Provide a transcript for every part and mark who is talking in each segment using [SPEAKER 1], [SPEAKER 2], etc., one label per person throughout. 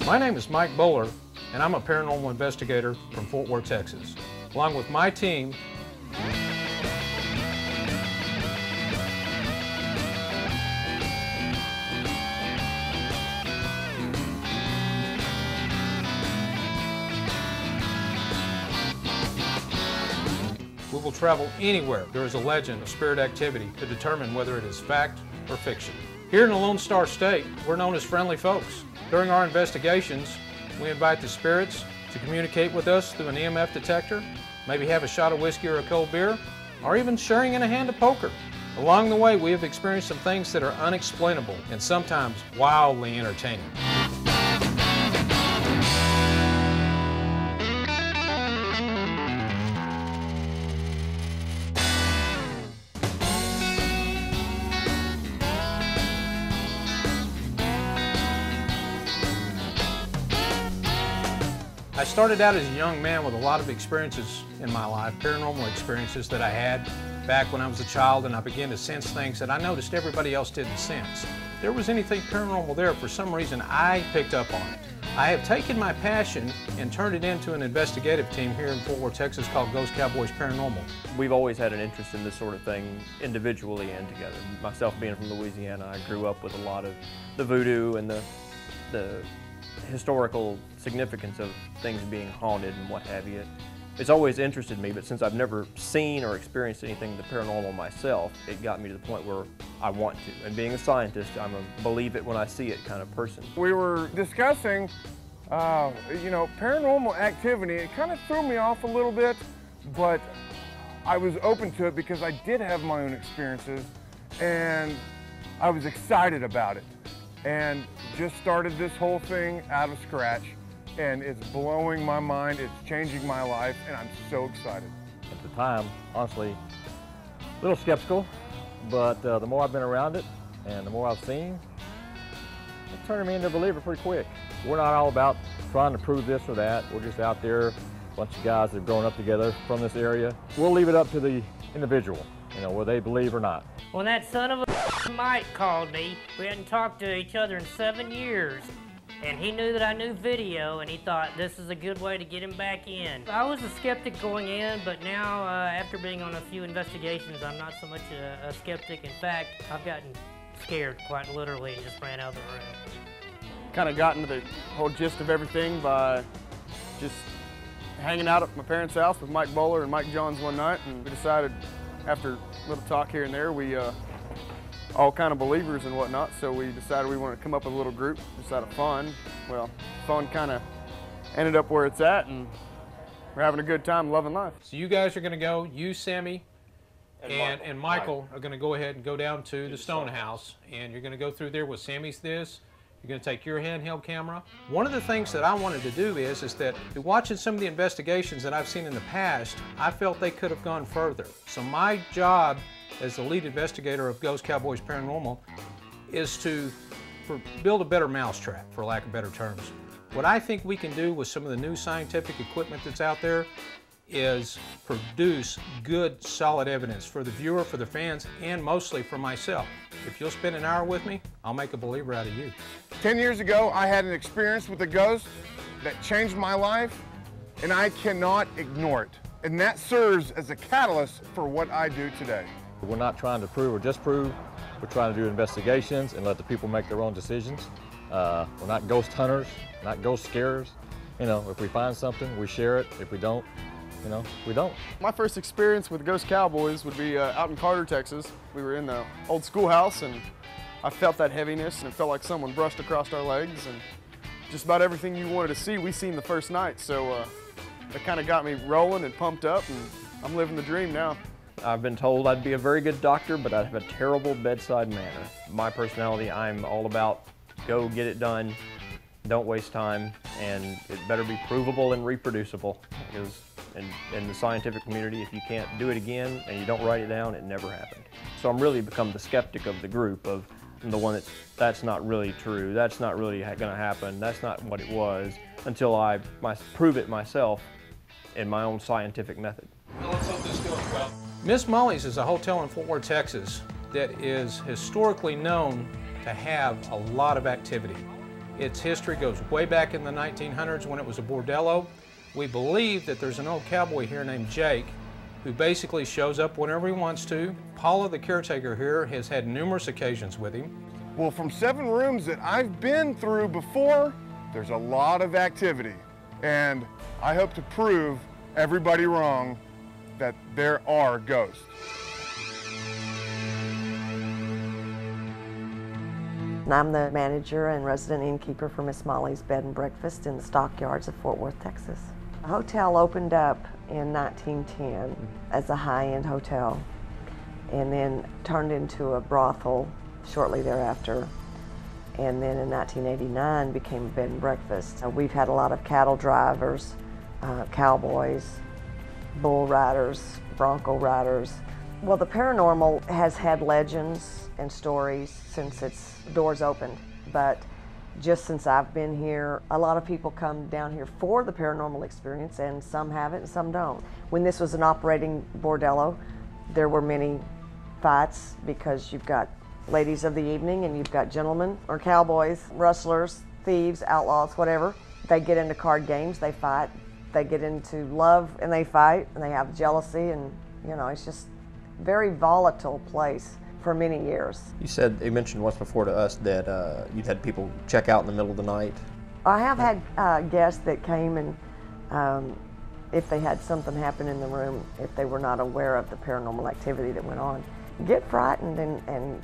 [SPEAKER 1] My name is Mike Bowler, and I'm a paranormal investigator from Fort Worth, Texas. Along with my team, we will travel anywhere there is a legend of spirit activity to determine whether it is fact or fiction. Here in the Lone Star State, we're known as friendly folks. During our investigations, we invite the spirits to communicate with us through an EMF detector, maybe have a shot of whiskey or a cold beer, or even sharing in a hand of poker. Along the way, we have experienced some things that are unexplainable and sometimes wildly entertaining. I started out as a young man with a lot of experiences in my life, paranormal experiences that I had back when I was a child, and I began to sense things that I noticed everybody else didn't sense. If there was anything paranormal there, for some reason I picked up on it. I have taken my passion and turned it into an investigative team here in Fort Worth, Texas called Ghost Cowboys Paranormal.
[SPEAKER 2] We've always had an interest in this sort of thing individually and together. Myself being from Louisiana, I grew up with a lot of the voodoo and the historical significance of things being haunted and what have you. It's always interested me, but since I've never seen or experienced anything of the paranormal myself, it got me to the point where I want to. And being a scientist, I'm a believe it when I see it kind of person.
[SPEAKER 3] We were discussing, paranormal activity. It kind of threw me off a little bit, but I was open to it because I did have my own experiences and I was excited about it. And just started this whole thing out of scratch, and it's blowing my mind, it's changing my life, and I'm so excited.
[SPEAKER 4] At the time, honestly, a little skeptical, but the more I've been around it and the more I've seen, it's turning me into a believer pretty quick. We're not all about trying to prove this or that. We're just out there, a bunch of guys that have grown up together from this area. We'll leave it up to the individual, whether they believe or not.
[SPEAKER 5] When that son of a Mike called me, we hadn't talked to each other in 7 years, and he knew that I knew video, and he thought this is a good way to get him back in. I was a skeptic going in, but now, after being on a few investigations, I'm not so much a skeptic. In fact, I've gotten scared, quite literally, and just ran out of the room.
[SPEAKER 6] Kind of got into the whole gist of everything by just hanging out at my parents' house with Mike Bowler and Mike Johns one night, and we decided, after a little talk here and there, we all kind of believers and whatnot, so we decided we wanted to come up with a little group just out of fun. Well, fun kind of ended up where it's at, and we're having a good time, loving life.
[SPEAKER 1] So you guys are going to go, you, Sammy, and Michael are going to go ahead and go down to the Stone House, and you're going to go through there with Sammy's this. You're going to take your handheld camera. One of the things that I wanted to do is that watching some of the investigations that I've seen in the past, I felt they could have gone further. So my job as the lead investigator of Ghost Cowboys Paranormal is to build a better mousetrap, for lack of better terms. What I think we can do with some of the new scientific equipment that's out there is produce good, solid evidence for the viewer, for the fans, and mostly for myself. If you'll spend an hour with me, I'll make a believer out of you.
[SPEAKER 3] 10 years ago, I had an experience with a ghost that changed my life, and I cannot ignore it. And that serves as a catalyst for what I do today.
[SPEAKER 4] We're not trying to prove or disprove. We're trying to do investigations and let the people make their own decisions. We're not ghost hunters, not ghost scarers. If we find something, we share it. If we don't, we don't.
[SPEAKER 6] My first experience with Ghost Cowboys would be out in Carter, Texas. We were in the old schoolhouse, and I felt that heaviness, and it felt like someone brushed across our legs, and just about everything you wanted to see, we seen the first night. So that kind of got me rolling and pumped up, and I'm living the dream now.
[SPEAKER 2] I've been told I'd be a very good doctor, but I have a terrible bedside manner. My personality, I'm all about go get it done, don't waste time, and it better be provable and reproducible, because in the scientific community, if you can't do it again and you don't write it down, it never happened. So I'm really become the skeptic of the group, of the one that's not really true, that's not really going to happen, that's not what it was, until I prove it myself in my own scientific method.
[SPEAKER 1] Well, let's hope this goes well. Miss Molly's is a hotel in Fort Worth, Texas that is historically known to have a lot of activity. Its history goes way back in the 1900s when it was a bordello. We believe that there's an old cowboy here named Jake who basically shows up whenever he wants to. Paula, the caretaker here, has had numerous occasions with him.
[SPEAKER 3] Well, from 7 rooms that I've been through before, there's a lot of activity. And I hope to prove everybody wrong that there are ghosts.
[SPEAKER 7] I'm the manager and resident innkeeper for Miss Molly's Bed and Breakfast in the Stockyards of Fort Worth, Texas. The hotel opened up in 1910 as a high-end hotel and then turned into a brothel shortly thereafter. And then in 1989 became a bed and breakfast. We've had a lot of cattle drivers, cowboys, bull riders, bronco riders. Well, the paranormal has had legends and stories since its doors opened, but just since I've been here, a lot of people come down here for the paranormal experience, and some have it and some don't. When this was an operating bordello, there were many fights because you've got ladies of the evening and you've got gentlemen or cowboys, rustlers, thieves, outlaws, whatever. They get into card games, they fight. They get into love and they fight, and they have jealousy, and you know, it's just a very volatile place for many years.
[SPEAKER 2] You mentioned once before to us that you'd had people check out in the middle of the night.
[SPEAKER 7] I have had guests that came and if they had something happen in the room, if they were not aware of the paranormal activity that went on, get frightened and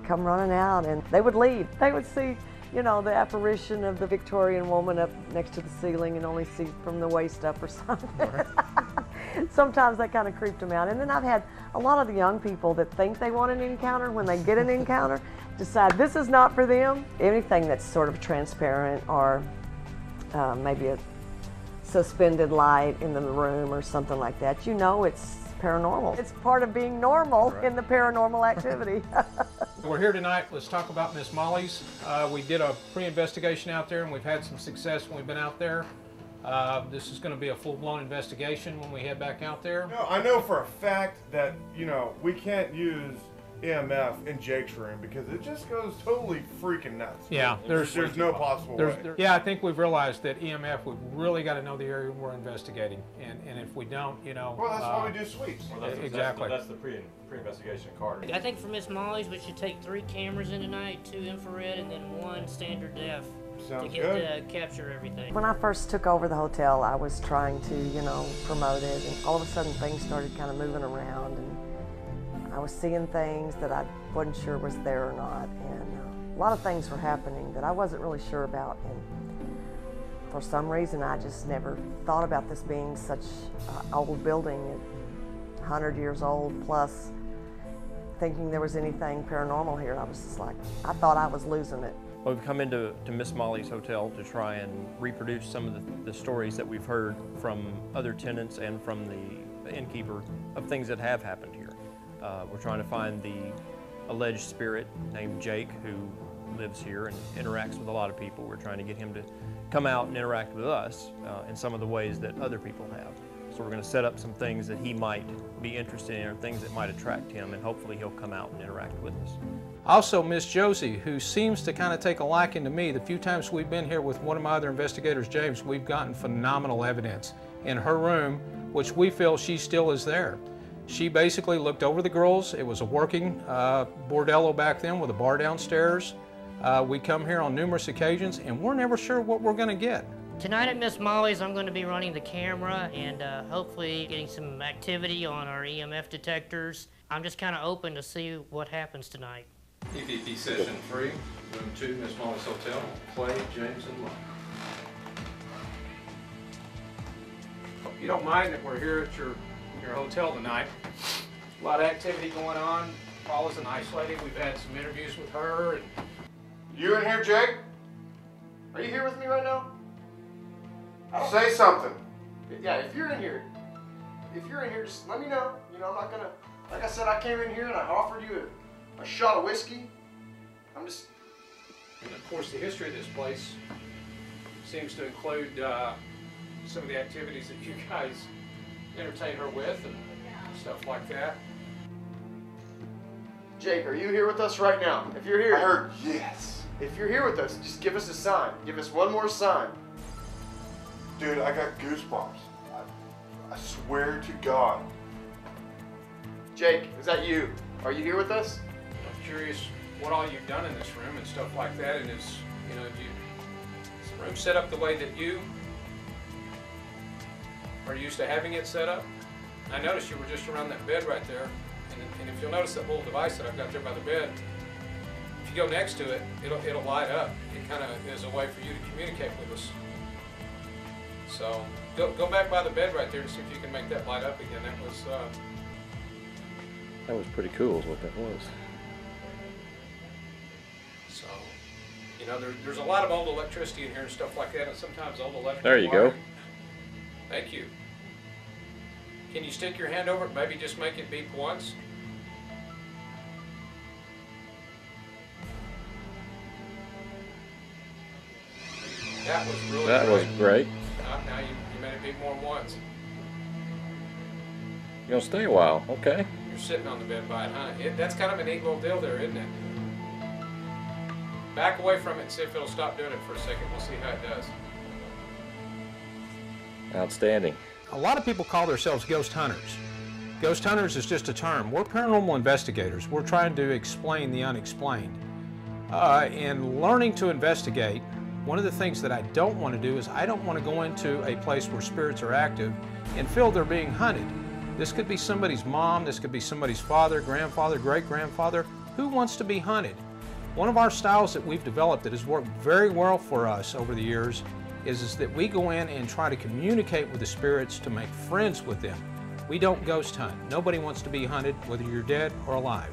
[SPEAKER 7] come running out, and they would leave. They would see, you know, the apparition of the Victorian woman up next to the ceiling and only see from the waist up or something. Right. Sometimes that kind of creeped them out. And then I've had a lot of the young people that think they want an encounter, when they get an encounter, decide this is not for them. Anything that's sort of transparent or maybe a suspended light in the room or something like that, you know it's paranormal. It's part of being normal in the paranormal activity.
[SPEAKER 1] We're here tonight. Let's talk about Miss Molly's. We did a pre-investigation out there, and we've had some success when we've been out there. This is going to be a full-blown investigation when we head back out there.
[SPEAKER 3] No, I know for a fact that, you know, we can't use EMF in Jake's room because it just goes totally freaking nuts.
[SPEAKER 1] Yeah,
[SPEAKER 3] there's no possible way.
[SPEAKER 1] Yeah, I think we've realized that EMF, we've really got to know the area we're investigating, and if we don't, you know.
[SPEAKER 3] Well, that's why we do sweeps.
[SPEAKER 8] Well,
[SPEAKER 1] exactly.
[SPEAKER 8] That's the pre-investigation card.
[SPEAKER 5] I think for Miss Molly's, we should take 3 cameras in tonight, 2 infrared, and then 1 standard def.
[SPEAKER 3] Sounds
[SPEAKER 5] to get to capture everything.
[SPEAKER 7] When I first took over the hotel, I was trying to, you know, promote it, and all of a sudden things started kind of moving around, and I was seeing things that I wasn't sure was there or not, and a lot of things were happening that I wasn't really sure about, and for some reason I just never thought about this being such an old building, 100 years old plus, thinking there was anything paranormal here. I was just like, I thought I was losing it.
[SPEAKER 2] Well, we've come into Miss Molly's hotel to try and reproduce some of the stories that we've heard from other tenants and from the innkeeper of things that have happened here. We're trying to find the alleged spirit named Jake, who lives here and interacts with a lot of people. We're trying to get him to come out and interact with us in some of the ways that other people have. So we're going to set up some things that he might be interested in, or things that might attract him, and hopefully he'll come out and interact with us.
[SPEAKER 1] Also, Miss Josie, who seems to kind of take a liking to me. The few times we've been here with one of my other investigators, James, we've gotten phenomenal evidence in her room, which we feel she still is there. She basically looked over the girls. It was a working bordello back then with a bar downstairs. We come here on numerous occasions, and we're never sure what we're going to get.
[SPEAKER 5] Tonight at Miss Molly's, I'm going to be running the camera and hopefully getting some activity on our EMF detectors. I'm just kind of open to see what happens tonight.
[SPEAKER 1] EVP Session 3, Room 2, Miss Molly's Hotel, Clay, James, and Mike. Hope you don't mind that we're here at your hotel tonight. A lot of activity going on. Paula's a nice lady. We've had some interviews with her. And
[SPEAKER 3] You in here, Jake?
[SPEAKER 6] Are you here with me right now?
[SPEAKER 3] Say something.
[SPEAKER 6] Yeah, if you're in here, just let me know. You know, I'm not gonna, like I said, I came in here and I offered you a shot of whiskey.
[SPEAKER 1] And of course, the history of this place seems to include some of the activities that you guys entertain her with and stuff like that.
[SPEAKER 6] Jake, are you here with us right now? If you're here.
[SPEAKER 3] I heard yes.
[SPEAKER 6] If you're here with us, just give us a sign. Give us one more sign.
[SPEAKER 3] Dude, I got goosebumps. I swear to God.
[SPEAKER 6] Jake, is that you? Are you here with us?
[SPEAKER 1] I'm curious what all you've done in this room and stuff like that, and is the room set up the way that you are used to having it set up? I noticed you were just around that bed right there, and if you'll notice that little device that I've got there by the bed, if you go next to it, it'll light up. It kind of is a way for you to communicate with us. So go back by the bed right there and see if you can make that light up again.
[SPEAKER 8] That was pretty cool is what that was.
[SPEAKER 1] So, there's a lot of old electricity in here and stuff like that, and sometimes old electrical
[SPEAKER 8] There you
[SPEAKER 1] wiring.
[SPEAKER 8] go.
[SPEAKER 1] Thank you. Can you stick your hand over it, maybe just make it beep once? That was really
[SPEAKER 8] That was great.
[SPEAKER 1] Now you made it beep more than once.
[SPEAKER 8] You're gonna stay a while, okay?
[SPEAKER 1] You're sitting on the bed by it, huh? That's kind of a neat little deal there, isn't it? Back away from it and see if it'll stop doing it for a second. We'll see how it does.
[SPEAKER 8] Outstanding.
[SPEAKER 1] A lot of people call themselves ghost hunters. Ghost hunters is just a term. We're paranormal investigators. We're trying to explain the unexplained. In learning to investigate, one of the things that I don't want to do is I don't want to go into a place where spirits are active and feel they're being hunted. This could be somebody's mom, this could be somebody's father, grandfather, great-grandfather. Who wants to be hunted? One of our styles that we've developed that has worked very well for us over the years is that we go in and try to communicate with the spirits to make friends with them. We don't ghost hunt. Nobody wants to be hunted, whether you're dead or alive.